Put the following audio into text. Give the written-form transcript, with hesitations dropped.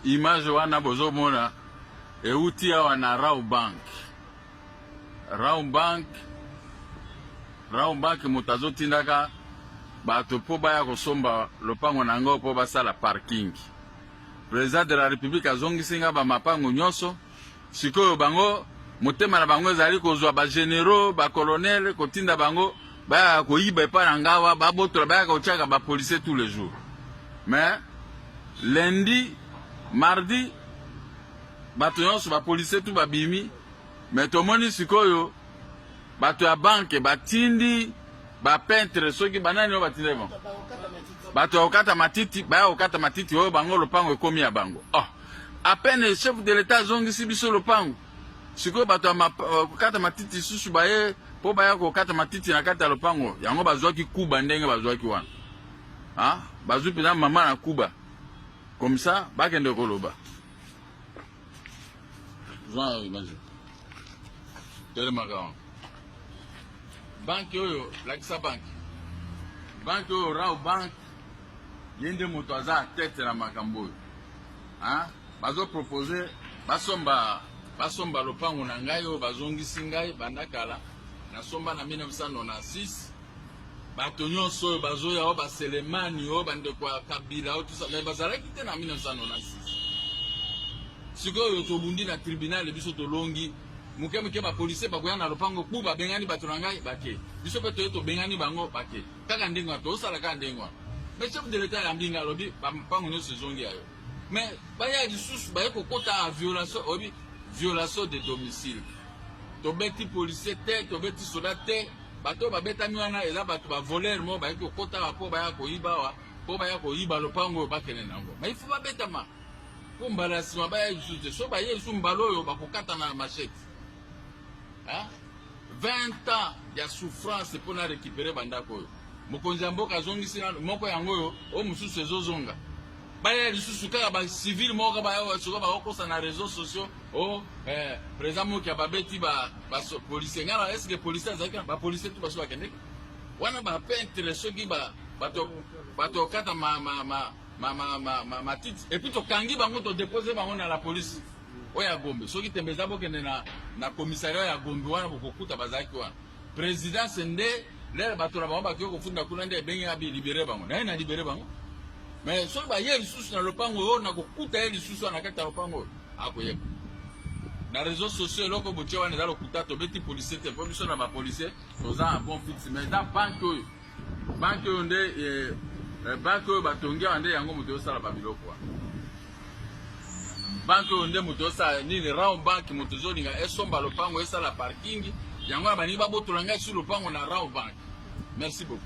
image wana bozomona euti awa na Rawbank. Rawbank moto azotindaka bato po baya kosomba lopango nango po basala parking. Président de la République azongisinga ba mapango nyonso. Sikoyo bango motema na bango ezali kozwa ba généraux, ba colonel kotinda bango baya koyiba epa na ngawa ba botola baya kochaka ba policiers tous les jours. Mais lundi, mardi bato nyonso ba policiers tout babimi. Mais tomoni sikoyo bato ya banque batindi ba peintre soki banani no batinde bon. Bato okata matiti baya okata matiti oyo bango lopango ekomi ya bango. À peine chef de l'état zongisi biso lopango. Sikoyo bato okata matiti susu baye po baya kokata matiti na kata lopango yango bazwaki kuba ndenge bazwaki wana. Bazwi pina mama na kuba. Comme ça bakende koloba. Jean imagine. Tellement grand. Banque oyo lakisa banque. Banque oyo Rawbank yende moto aza tête na makambo. Bazo proposer basomba lopango na ngai oyo bazongisi ngai bandakala na somba na 1996. Bato nyonso oyo bazoya oyo baselemani oyo bandeko ya Kabila oyo tout ça mais bazalaki te na 1996. Sikoyo tobundi na tribunal biso tolongi muke ba policier bakoya na lopango ku ba bengani bato na ngai bake. Biso pe to bengani bango bake. Kaka ndengwa to sala ka ndengwa. Mais chef de l'état yambinga lobi ba mpango nyonso zongi ayo. Mais baya lisusu baye kokota a violation de domicile. Tobeti policier te, tobeti soldat te, bato babetami wana eza bato ba voler mo baye kokota po baya koyiba wa, po baya koyiba lopango bakene nango. Mais il faut ba betama. Po mbala sima baya lisusu, so baye lisusu mbalo yo bakokata na machette. 20 ans ya souffrance pour na récupérer bandako yo. Mokonzi ya mboka zongisi na moko yango yo o mususu ezozonga. Baya lisusu kaka ba civil moko baya soka ba kokosa na réseaux sociaux président moki babeti ba policier ngala est-ce que policier azaka ba policier tout baso bakende wana ba peintre soki bato kata ma tite et puis to kangi bango to déposer bango na la police oya Gombe soki tembeza bokende na commissariat ya Gombe wana bokokuta bazaki wana président sende lere bato na bango bakyo kofunda kuna nde bengi abi libérer bango na libérer bango. Mais soki baye lisusu na lopango oyo na kokuta ye lisusu na kati ya lopango oyo akoyeba na réseaux sociaux eloko botie wana eza lokuta tobeti policier te po biso na bapolicier toza un bon fixe. Mais eza banke oyo nde banke oyo batongi awa nde yango moto osala babiloko wana banke oyo nde moto osala nini Rawbank moto ozolinga esomba lopango esala parking yango na baningi babotola ngai sur lopango na Rawbank. Merci beaucoup.